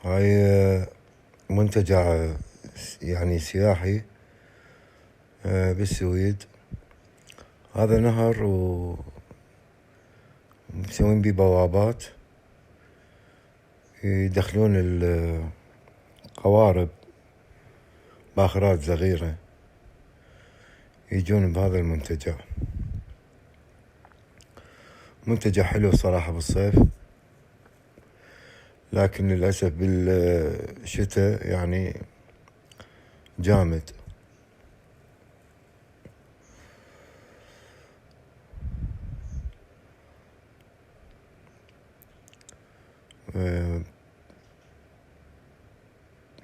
هاي منتجع يعني سياحي بالسويد. هذا نهر ومسوين بيه بوابات يدخلون القوارب باخرات صغيرة يجون بهذا المنتجع. منتجع حلو صراحة بالصيف، لكن للأسف بالشتاء يعني جامد.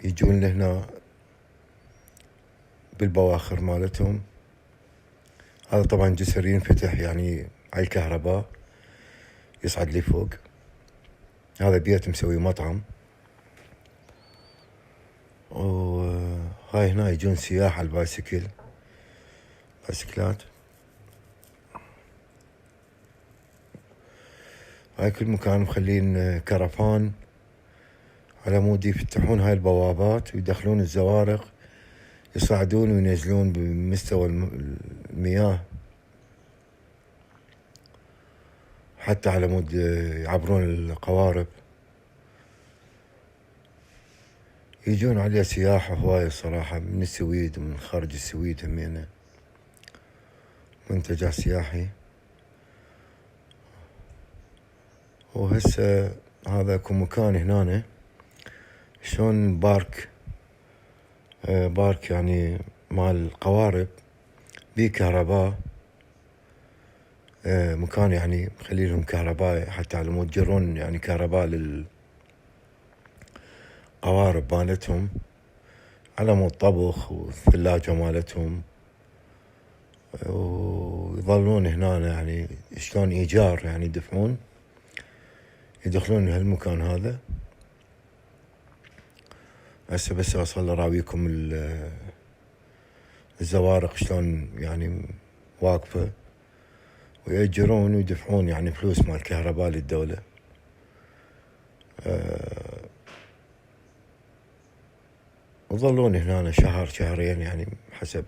يجون لهنا بالبواخر مالتهم. هذا طبعا جسر ينفتح يعني على الكهرباء يصعد لي فوق. هذا بيت مسوي مطعم. وهاي هنا يجون سياح على بايسكلات. هاي كل مكان مخلين كرفان على مود يفتحون هاي البوابات ويدخلون الزوارق، يصعدون وينزلون بمستوى المياه، حتى على مود يعبرون القوارب. يجون عليه سياح هواية صراحة من السويد ومن خارج السويد همينه. منتجع سياحي. وهسه هذا اكو مكان هنا شلون بارك يعني مال القوارب بيه كهرباء. مكان يعني مخلي لهم كهرباء حتى على مود يجرون يعني كهرباء للقوارب مالتهم، على مود طبخ والثلاجة مالتهم. ويظلون هنا يعني شلون إيجار يعني يدخلون هالمكان هذا. هسه بس أوصل أراويكم الزوارق شلون يعني واقفة، ويأجرون ويدفعون يعني فلوس مال كهرباء للدولة. وظلون هنا شهر شهرين يعني حسب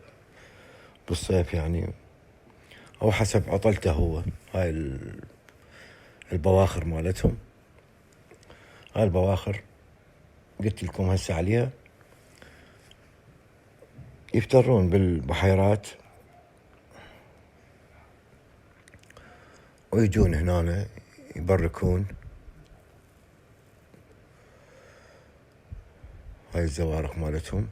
بالصيف يعني، أو حسب عطلته هو. هاي البواخر مالتهم. هاي البواخر قلت لكم هسه عليها يفترون بالبحيرات ويجون هنا يبركون. هاي الزوارق مالتهم.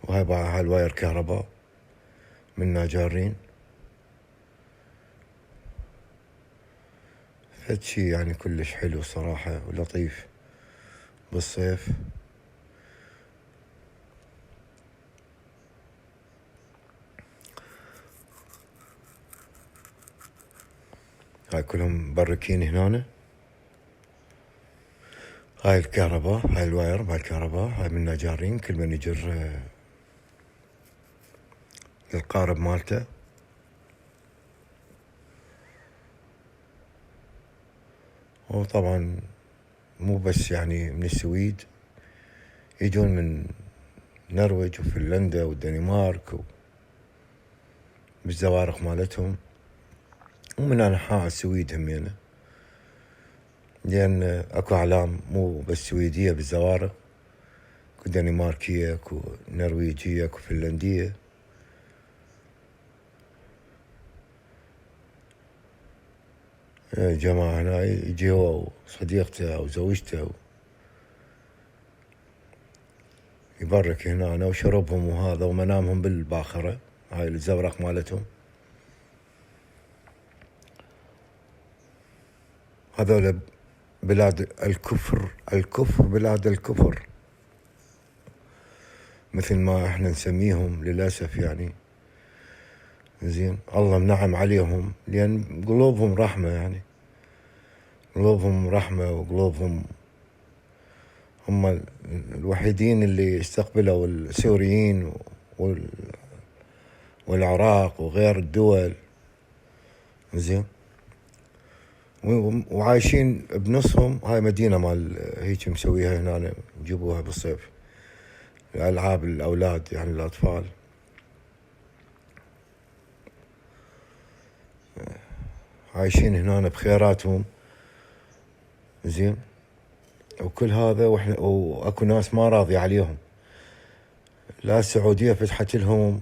وهاي الواير كهرباء من ناجارين. فد شي يعني كلش حلو صراحة ولطيف بالصيف. هاي كلهم مبركين هنا. هاي الكهرباء، هاي الواير مال الكهرباء، هاي من ناجارين. كل من يجر القارب مالته. وطبعا مو بس يعني من السويد، يجون من النرويج وفنلندا والدنمارك بالزوارق مالتهم، ومن أنحاء السويد همينه، لأن أكو أعلام مو بس سويدية بالزوارق، أكو دنماركية، أكو نرويجية، أكو فنلندية. جماعة هنا يجي هو وصديقته أو زوجته يبرك هنا وشربهم وهذا ومنامهم بالباخرة. هاي الزورق مالتهم. هذول بلاد الكفر بلاد الكفر مثل ما احنا نسميهم للأسف يعني. زين، الله منعم عليهم لأن قلوبهم رحمة يعني. قلوبهم رحمة وقلوبهم هم الوحيدين اللي استقبلوا السوريين والعراق وغير الدول. زين، وعايشين بنصهم. هاي مدينة مال هيك مسويها هنا، يجيبوها بالصيف لألعاب الأولاد يعني الأطفال. عايشين هنا بخيراتهم زين. وكل هذا واكو ناس ما راضي عليهم، لا السعودية فتحت لهم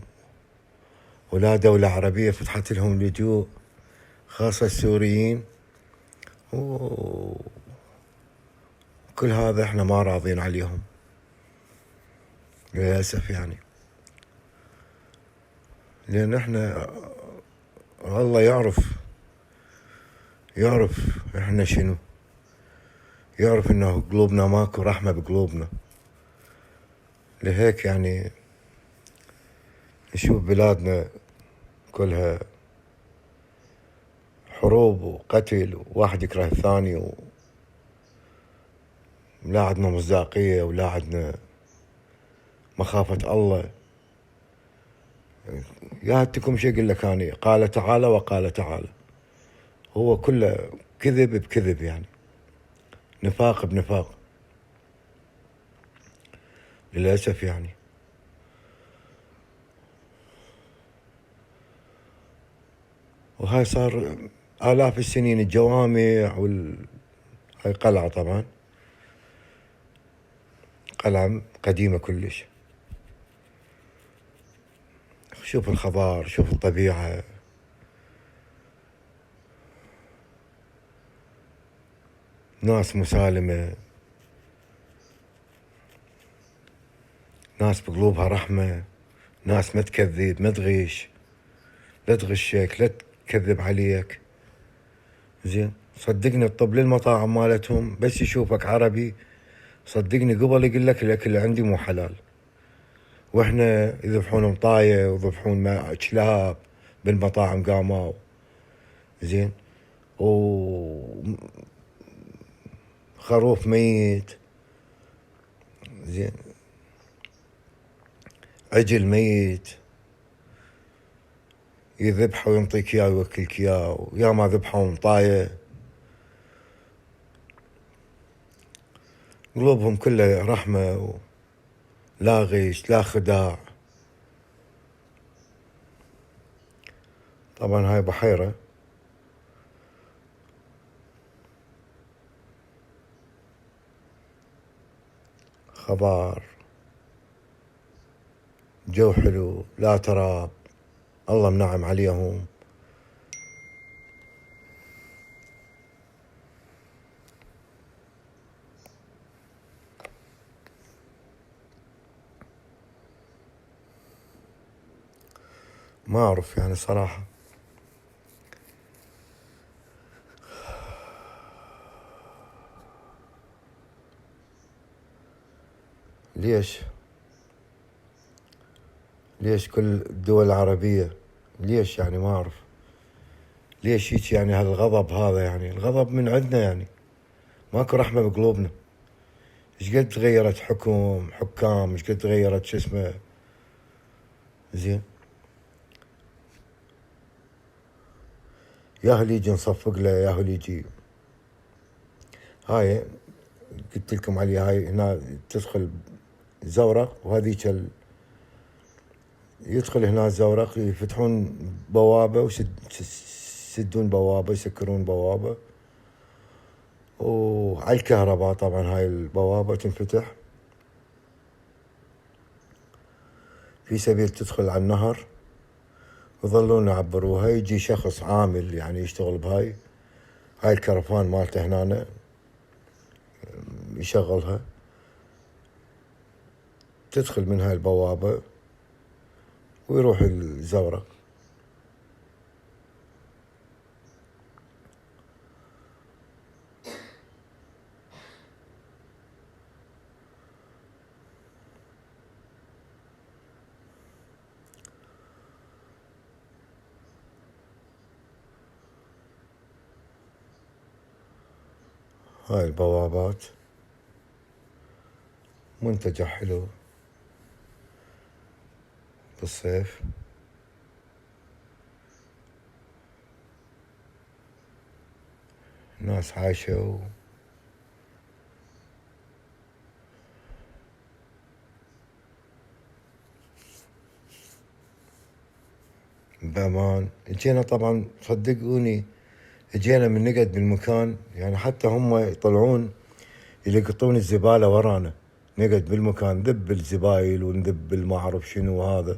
ولا دولة عربية فتحت لهم اللجوء، خاصة السوريين. وكل هذا احنا ما راضين عليهم للأسف يعني. لأن احنا الله يعرف احنا شنو، يعرف انه قلوبنا ماكو رحمة بقلوبنا. لهيك يعني نشوف بلادنا كلها حروب وقتل، وواحد يكره الثاني، ولا عندنا مصداقية ولا عندنا مخافة الله. يا هتكم شي يقول لك أنا قال تعالى وقال تعالى، هو كله كذب بكذب يعني، نفاق بنفاق للأسف يعني. وهاي صار آلاف السنين الجوامع هاي قلعة طبعا، قلعة قديمة كلش. شوف الخضار، شوف الطبيعة، ناس مسالمة، ناس بقلوبها رحمة، ناس ما تكذب ما تغش، لا تغشك لا تكذب عليك زين. صدقني الطب للمطاعم مالتهم بس يشوفك عربي صدقني قبل يقول لك الاكل عندي مو حلال. واحنا يذبحون مطاية ويذبحون كلاب بالمطاعم قاموا زين، وخروف ميت زين، عجل ميت يذبحه وينطيك اياه ويوكلك اياه. ويا ما ذبحوا مطاية، قلوبهم كلها رحمة، لا غش لا خداع. طبعا هاي بحيرة خضار، جو حلو لا تراب، الله منعم عليهم. ما أعرف يعني صراحة ليش كل الدول العربية ليش يعني ما أعرف ليش هيك يعني هالغضب هذا يعني. الغضب من عندنا يعني، ماكو رحمة بقلوبنا. ايش قد تغيرت حكام، ايش قد تغيرت شو اسمه زين، ياهو يجي نصفق له، ياهو يجي. هاي قلت لكم عليها، هاي هنا تدخل زورق، وهذيك يدخل هنا الزورق يفتحون بوابة ويسدون بوابة، يسكرون بوابة، وعلى الكهرباء طبعا هاي البوابة تنفتح في سبيل تدخل على النهر، يظلون يعبروها. يجي شخص عامل يعني يشتغل بهاي الكرفان مالته هنا يشغلها، تدخل من هاي البوابة ويروح الزورق. هاي البوابات منتجع حلو بالصيف. ناس عايشة بأمان. اجينا طبعا صدقوني، اجينا من نقعد بالمكان، يعني حتى هم يطلعون يلقطون الزبالة ورانا، نقعد بالمكان ندب الزبايل وندب ما اعرف شنو هذا.